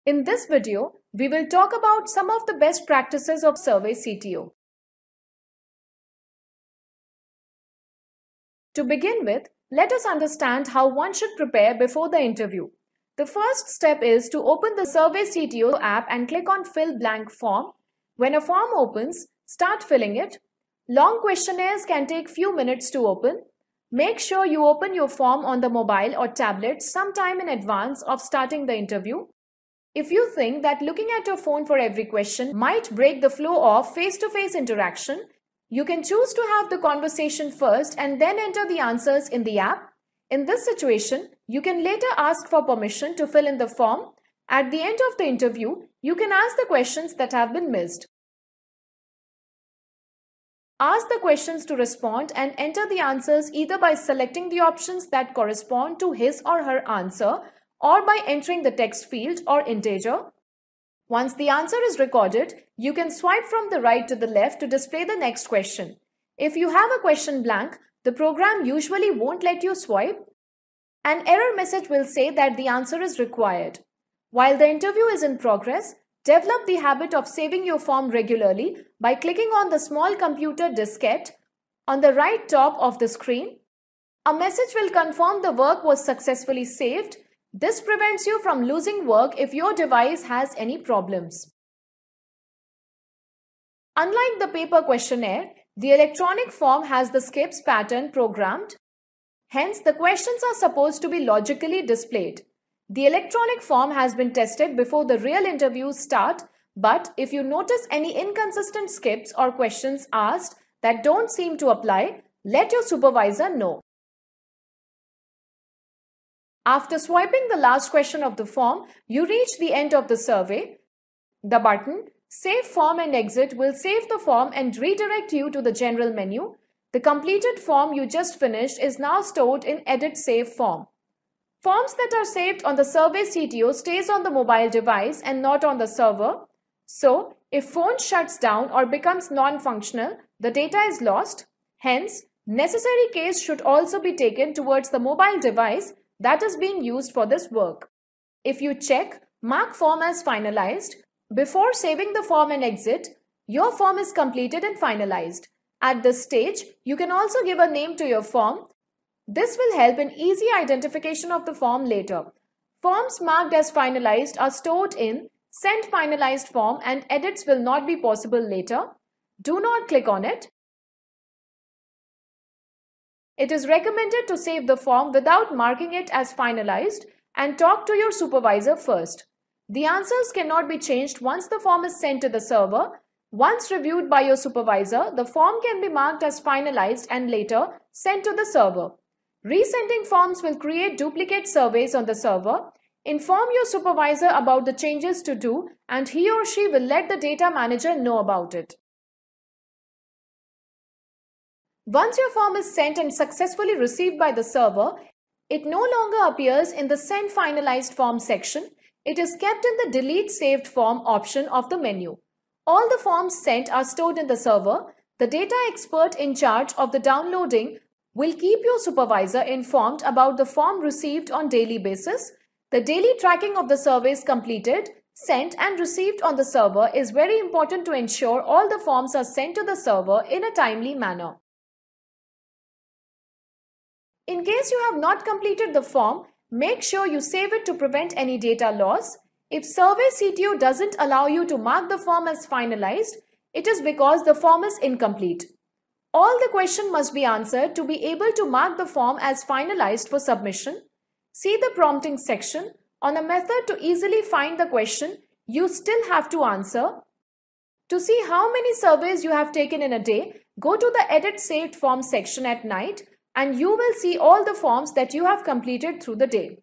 In this video, we will talk about some of the best practices of SurveyCTO. To begin with, let us understand how one should prepare before the interview. The first step is to open the SurveyCTO app and click on Fill Blank Form. When a form opens, start filling it. Long questionnaires can take few minutes to open. Make sure you open your form on the mobile or tablet sometime in advance of starting the interview. If you think that looking at your phone for every question might break the flow of face-to-face interaction, you can choose to have the conversation first and then enter the answers in the app. In this situation, you can later ask for permission to fill in the form. At the end of the interview, you can ask the questions that have been missed. Ask the questions to respond and enter the answers either by selecting the options that correspond to his or her answer or by entering the text field or integer. Once the answer is recorded, you can swipe from the right to the left to display the next question. If you have a question blank, the program usually won't let you swipe. An error message will say that the answer is required. While the interview is in progress, develop the habit of saving your form regularly by clicking on the small computer diskette on the right top of the screen. A message will confirm the work was successfully saved. This prevents you from losing work if your device has any problems. Unlike the paper questionnaire, the electronic form has the skips pattern programmed. Hence, the questions are supposed to be logically displayed. The electronic form has been tested before the real interviews start, but if you notice any inconsistent skips or questions asked that don't seem to apply, let your supervisor know. After swiping the last question of the form, you reach the end of the survey. The button Save Form and Exit will save the form and redirect you to the general menu. The completed form you just finished is now stored in Edit Save Form. Forms that are saved on the SurveyCTO stays on the mobile device and not on the server. So, if phone shuts down or becomes non-functional, the data is lost. Hence, necessary care should also be taken towards the mobile device that is being used for this work. If you check Mark Form as finalized, before saving the form and exit, your form is completed and finalized. At this stage, you can also give a name to your form. This will help in easy identification of the form later. Forms marked as finalized are stored in Send Finalized Form and edits will not be possible later. Do not click on it. It is recommended to save the form without marking it as finalized and talk to your supervisor first. The answers cannot be changed once the form is sent to the server. Once reviewed by your supervisor, the form can be marked as finalized and later sent to the server. Resending forms will create duplicate surveys on the server. Inform your supervisor about the changes to do and he or she will let the data manager know about it. Once your form is sent and successfully received by the server, it no longer appears in the Send Finalized Form section. It is kept in the Delete Saved Form option of the menu. All the forms sent are stored in the server. The data expert in charge of the downloading will keep your supervisor informed about the form received on daily basis. The daily tracking of the surveys completed, sent and received on the server is very important to ensure all the forms are sent to the server in a timely manner. In case you have not completed the form, make sure you save it to prevent any data loss. If SurveyCTO doesn't allow you to mark the form as finalized, it is because the form is incomplete. All the questions must be answered to be able to mark the form as finalized for submission. See the prompting section. On a method to easily find the question you still have to answer. To see how many surveys you have taken in a day, go to the Edit Saved Form section at night and you will see all the forms that you have completed through the day.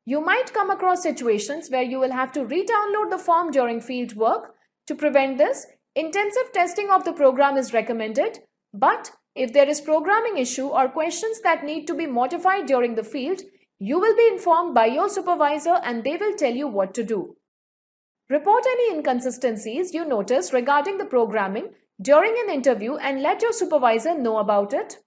You might come across situations where you will have to re-download the form during field work. To prevent this, intensive testing of the program is recommended. But if there is programming issue or questions that need to be modified during the field, you will be informed by your supervisor and they will tell you what to do. Report any inconsistencies you notice regarding the programming during an interview and let your supervisor know about it.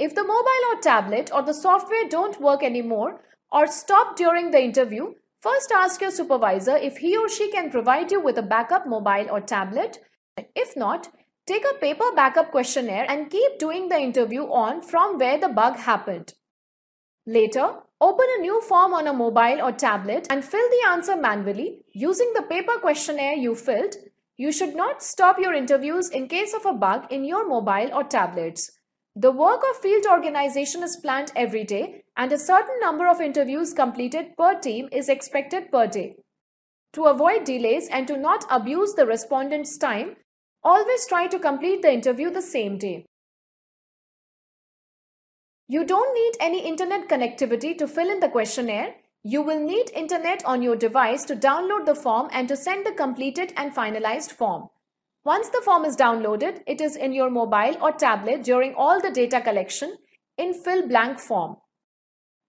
If the mobile or tablet or the software don't work anymore or stop during the interview, first ask your supervisor if he or she can provide you with a backup mobile or tablet. If not, take a paper backup questionnaire and keep doing the interview on from where the bug happened. Later, open a new form on a mobile or tablet and fill the answer manually using the paper questionnaire you filled. You should not stop your interviews in case of a bug in your mobile or tablets. The work of field organization is planned every day and a certain number of interviews completed per team is expected per day. To avoid delays and to not abuse the respondent's time, always try to complete the interview the same day. You don't need any internet connectivity to fill in the questionnaire. You will need internet on your device to download the form and to send the completed and finalized form. Once the form is downloaded, it is in your mobile or tablet during all the data collection in fill blank form.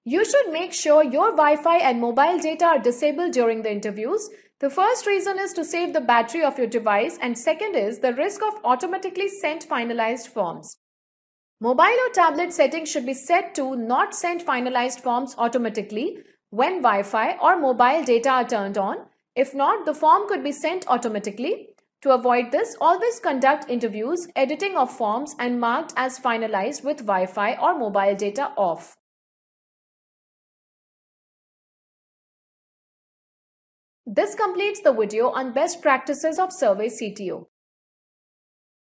You should make sure your Wi-Fi and mobile data are disabled during the interviews. The first reason is to save the battery of your device and second is the risk of automatically sent finalized forms. Mobile or tablet settings should be set to not send finalized forms automatically when Wi-Fi or mobile data are turned on. If not, the form could be sent automatically. To avoid this, always conduct interviews, editing of forms and marked as finalized with Wi-Fi or mobile data off. This completes the video on best practices of SurveyCTO.